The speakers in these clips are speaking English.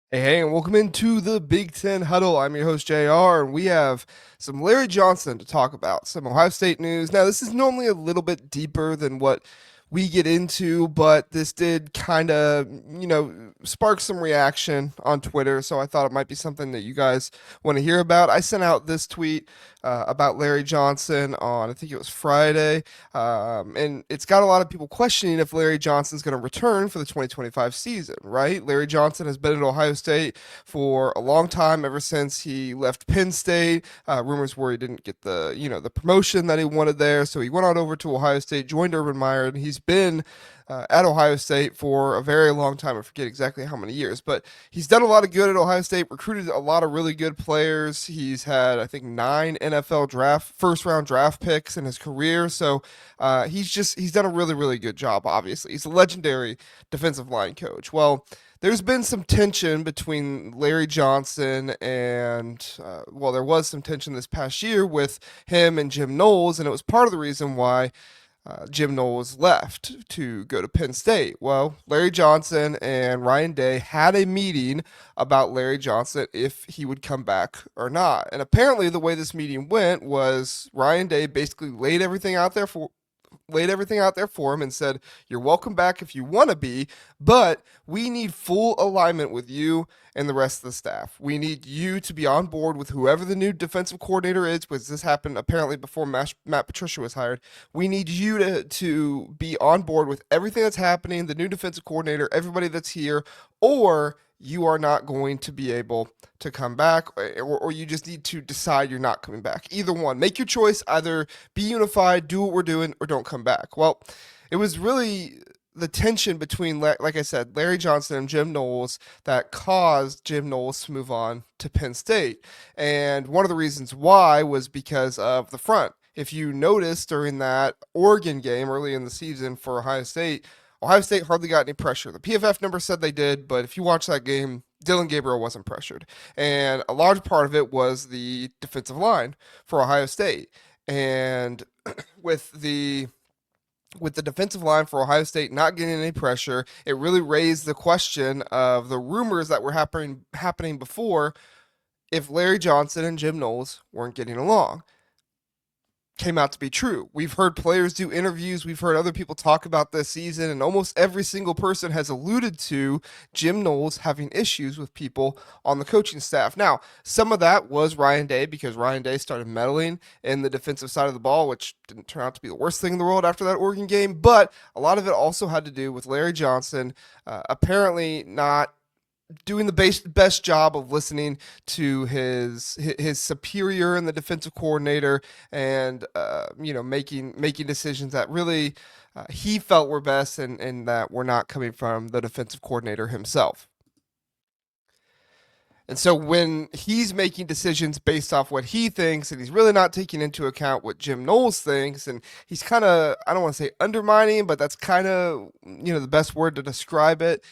Hey, and welcome into the Big Ten Huddle. I'm your host, JR, and we have some Larry Johnson to talk about, some Ohio State news. Now, this is normally a little bit deeper than what we get into, but this did kind of, spark some reaction on Twitter, so I thought it might be something that you guys want to hear about. I sent out this tweet about Larry Johnson on, I think it was Friday, and it's got a lot of people questioning if Larry Johnson's going to return for the 2025 season, right? Larry Johnson has been at Ohio State for a long time, ever since he left Penn State. Rumors were he didn't get the promotion that he wanted there, so he went on over to Ohio State, joined Urban Meyer, and he's been at Ohio State for a very long time. I forget exactly how many years, but he's done a lot of good at Ohio State, recruited a lot of really good players. He's had, I think, 9 NFL first round draft picks in his career. So he's done a really, really good job, obviously. He's a legendary defensive line coach. Well, there's been some tension between Larry Johnson and, there was some tension this past year with him and Jim Knowles, and it was part of the reason why Jim Knowles left to go to Penn State. Well, Larry Johnson and Ryan Day had a meeting about Larry Johnson if he would come back or not. And apparently, the way this meeting went was Ryan Day basically laid everything out there for him and said, "You're welcome back if you want to be, but we need full alignment with you and the rest of the staff. We need you to be on board with whoever the new defensive coordinator is, because this happened apparently before Matt Patricia was hired. We need you to be on board with everything that's happening, the new defensive coordinator, everybody that's here, or you are not going to be able to come back, or you just need to decide you're not coming back. Either one. Make your choice. Either be unified, do what we're doing, or don't come back." Well, it was really the tension between, like I said, Larry Johnson and Jim Knowles that caused Jim Knowles to move on to Penn State. And one of the reasons why was because of the front. If you noticed during that Oregon game early in the season for Ohio State hardly got any pressure. The PFF number said they did, but if you watch that game, Dylan Gabriel wasn't pressured. And a large part of it was the defensive line for Ohio State. And with the with the defensive line for Ohio State not getting any pressure, it really raised the question of the rumors that were happening before, if Larry Johnson and Jim Knowles weren't getting along. Came out to be true. We've heard players do interviews, we've heard other people talk about this season, and almost every single person has alluded to Jim Knowles having issues with people on the coaching staff. Now, some of that was Ryan Day, because Ryan Day started meddling in the defensive side of the ball, which didn't turn out to be the worst thing in the world after that Oregon game, but a lot of it also had to do with Larry Johnson apparently not doing the best job of listening to his superior and the defensive coordinator, and making decisions that really he felt were best, and that were not coming from the defensive coordinator himself. And so when he's making decisions based off what he thinks, and he's really not taking into account what Jim Knowles thinks, and he's kind of, I don't want to say undermining, but that's kind of, the best word to describe it.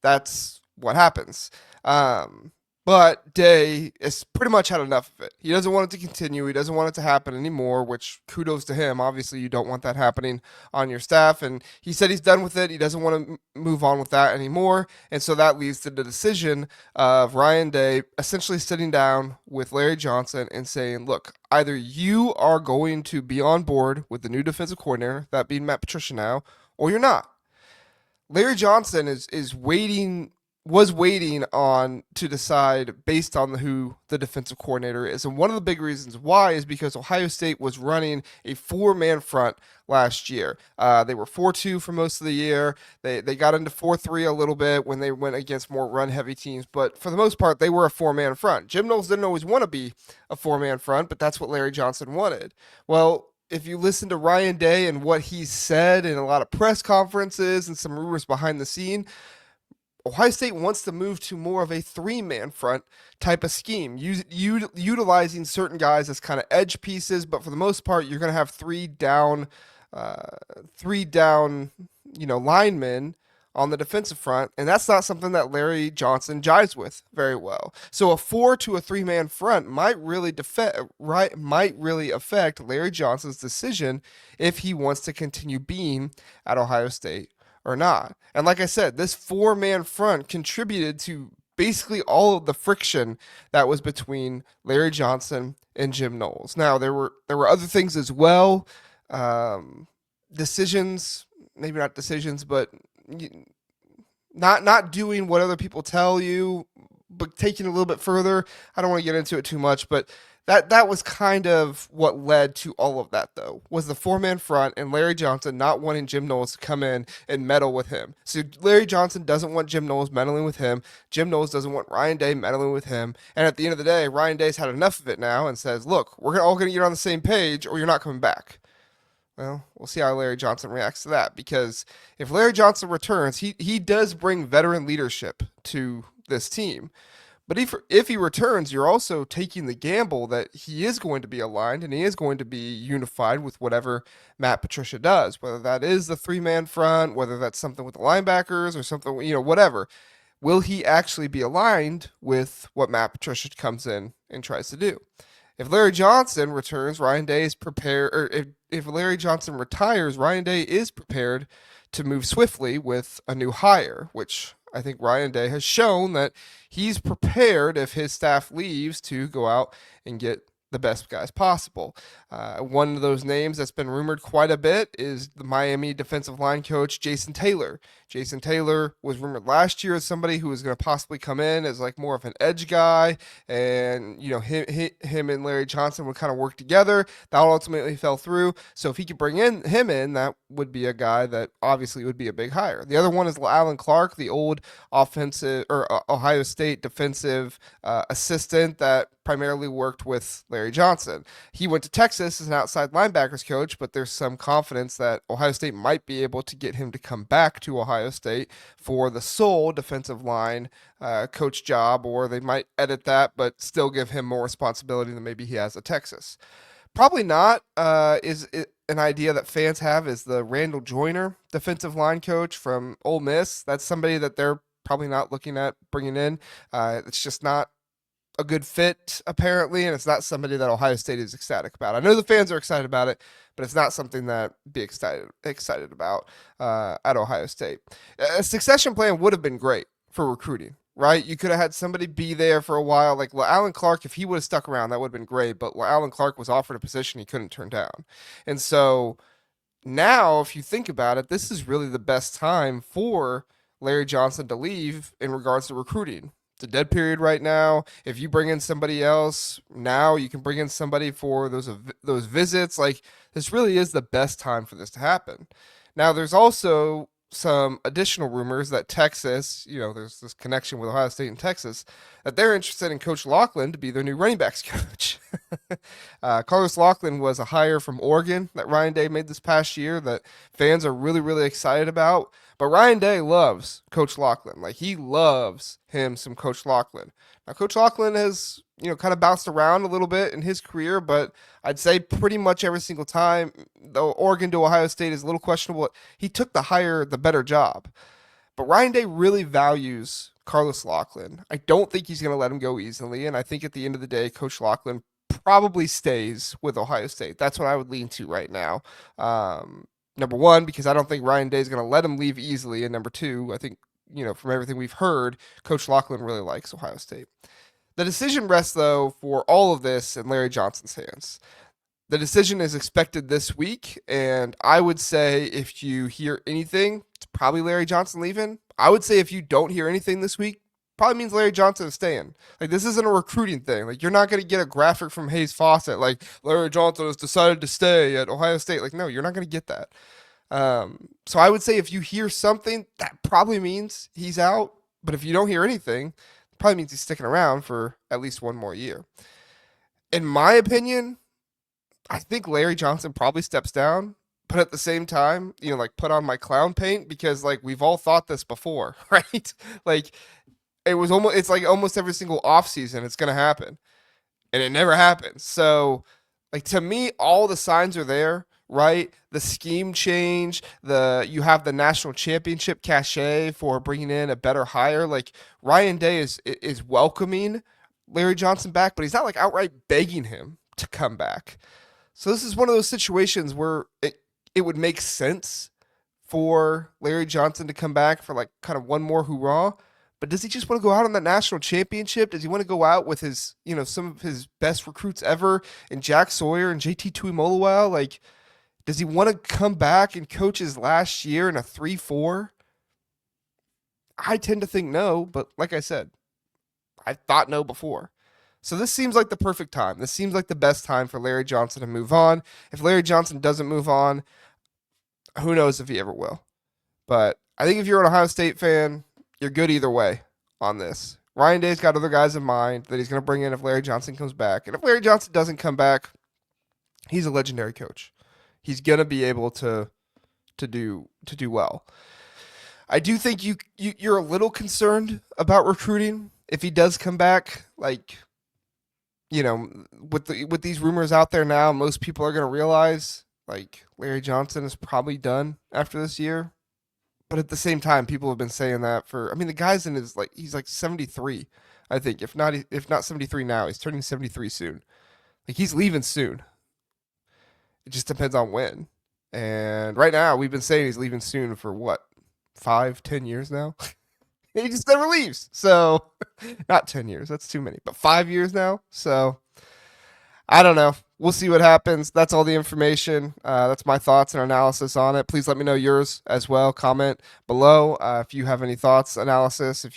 That's what happens. But Day has pretty much had enough of it. He doesn't want it to continue. He doesn't want it to happen anymore, which kudos to him. Obviously, you don't want that happening on your staff. And he said he's done with it. He doesn't want to move on with that anymore. And so that leads to the decision of Ryan Day essentially sitting down with Larry Johnson and saying, "Look, either you are going to be on board with the new defensive coordinator, that being Matt Patricia now, or you're not." Larry Johnson is waiting was waiting on to decide based on who the defensive coordinator is. And one of the big reasons why is because Ohio State was running a four-man front last year. They were 4-2 for most of the year. They got into 4-3 a little bit when they went against more run-heavy teams, but for the most part, they were a four-man front. Jim Knowles didn't always want to be a four-man front, but that's what Larry Johnson wanted. Well, if you listen to Ryan Day and what he said in a lot of press conferences and some rumors behind the scene, Ohio State wants to move to more of a three-man front type of scheme, utilizing certain guys as kind of edge pieces, but for the most part, you're going to have three down, linemen on the defensive front, and that's not something that Larry Johnson jives with very well. So a four to a three-man front might really affect Larry Johnson's decision if he wants to continue being at Ohio State or not. And like I said, this four-man front contributed to basically all of the friction that was between Larry Johnson and Jim Knowles. Now there were other things as well, um, decisions, maybe not decisions, but not doing what other people tell you, but taking it a little bit further. I don't want to get into it too much, but that was kind of what led to all of that, though, was the four-man front and Larry Johnson not wanting Jim Knowles to come in and meddle with him. So Larry Johnson doesn't want Jim Knowles meddling with him. Jim Knowles doesn't want Ryan Day meddling with him. And at the end of the day, Ryan Day's had enough of it now and says, look, we're all going to get on the same page or you're not coming back. Well, we'll see how Larry Johnson reacts to that, because if Larry Johnson returns, he does bring veteran leadership to this team. But if he returns, you're also taking the gamble that he is going to be aligned and he is going to be unified with whatever Matt Patricia does, whether that is the three-man front, whether that's something with the linebackers or something, whatever. Will he actually be aligned with what Matt Patricia comes in and tries to do? If Larry Johnson returns, Ryan Day is prepared, or if Larry Johnson retires, Ryan Day is prepared to move swiftly with a new hire, which I think Ryan Day has shown that he's prepared if his staff leaves to go out and get the best guys possible. One of those names that's been rumored quite a bit is the Miami defensive line coach, Jason Taylor. Jason Taylor was rumored last year as somebody who was going to possibly come in as like more of an edge guy, and him and Larry Johnson would kind of work together. That ultimately fell through. So if he could bring him in, that would be a guy that obviously would be a big hire. The other one is Alan Clark, the old offensive or Ohio State defensive assistant that primarily worked with Larry Johnson. He went to Texas as an outside linebackers coach, but there's some confidence that Ohio State might be able to get him to come back to Ohio State for the sole defensive line coach job, or they might edit that but still give him more responsibility than maybe he has at Texas. Probably not is it an idea that fans have, is the Randall Joyner defensive line coach from Ole Miss. That's somebody that they're probably not looking at bringing in. It's just not a good fit, apparently, and it's not somebody that Ohio State is ecstatic about. I know the fans are excited about it, but it's not something that be excited about at Ohio State. A succession plan would have been great for recruiting, right? You could have had somebody be there for a while, like Alan Clark. If he would have stuck around, that would have been great. But Alan Clark was offered a position he couldn't turn down, and so now, if you think about it, this is really the best time for Larry Johnson to leave in regards to recruiting. It's a dead period right now. If you bring in somebody else now, you can bring in somebody for those visits. Like, this really is the best time for this to happen. Now, there's also some additional rumors that Texas, there's this connection with Ohio State and Texas, that they're interested in Coach Loughlin to be their new running backs coach. Carlos Loughlin was a hire from Oregon that Ryan Day made this past year that fans are really, really excited about. But Ryan Day loves Coach Loughlin. Like, he loves him some Coach Loughlin. Now, Coach Loughlin has, kind of bounced around a little bit in his career, but I'd say pretty much every single time, though Oregon to Ohio State is a little questionable, he took the better job. But Ryan Day really values Carlos Loughlin. I don't think he's going to let him go easily, and I think at the end of the day, Coach Loughlin probably stays with Ohio State. That's what I would lean to right now. Number one, because I don't think Ryan Day is going to let him leave easily. And number two, I think, from everything we've heard, Coach Loughlin really likes Ohio State. The decision rests, though, for all of this in Larry Johnson's hands. The decision is expected this week, and I would say if you hear anything, it's probably Larry Johnson leaving. I would say if you don't hear anything this week, probably means Larry Johnson is staying. Like, this isn't a recruiting thing. Like, you're not going to get a graphic from Hayes Fawcett like Larry Johnson has decided to stay at Ohio State. Like, no, you're not going to get that. So I would say if you hear something, that probably means he's out. But if you don't hear anything, it probably means he's sticking around for at least one more year. In my opinion, I think Larry Johnson probably steps down. But at the same time, put on my clown paint, because we've all thought this before, right? It's like almost every single offseason it's going to happen, and it never happens. So, to me, all the signs are there, right? The scheme change, you have the national championship cachet for bringing in a better hire. Ryan Day is welcoming Larry Johnson back, but he's not outright begging him to come back. So this is one of those situations where it would make sense for Larry Johnson to come back for kind of one more hoorah. But does he just want to go out on that national championship? Does he want to go out with his, some of his best recruits ever and Jack Sawyer and JT Tuimoloau? Like, does he want to come back and coach his last year in a 3-4? I tend to think no, but like I said, I thought no before. So this seems like the perfect time. This seems like the best time for Larry Johnson to move on. If Larry Johnson doesn't move on, who knows if he ever will. But I think if you're an Ohio State fan, you're good either way on this. Ryan Day's got other guys in mind that he's going to bring in if Larry Johnson comes back. And if Larry Johnson doesn't come back, he's a legendary coach. He's going to be able to do well. I do think you're a little concerned about recruiting if he does come back. Like, with these rumors out there now, most people are going to realize like Larry Johnson is probably done after this year. But at the same time, people have been saying that the guy's in his he's like 73, I think. If not 73 now, he's turning 73 soon. Like he's leaving soon. It just depends on when. And right now, we've been saying he's leaving soon for what, 5-10 years now? He just never leaves. So, not 10 years. That's too many. But 5 years now. So, I don't know. We'll see what happens. That's all the information. That's my thoughts and analysis on it. Please let me know yours as well. Comment below if you have any thoughts, analysis. If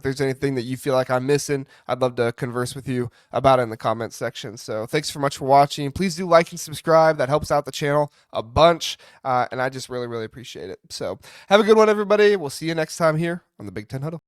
there's anything that you feel like I'm missing, I'd love to converse with you about it in the comment section. So thanks so much for watching. Please do like and subscribe. That helps out the channel a bunch, and I just really, really appreciate it. So have a good one, everybody. We'll see you next time here on the Big Ten Huddle.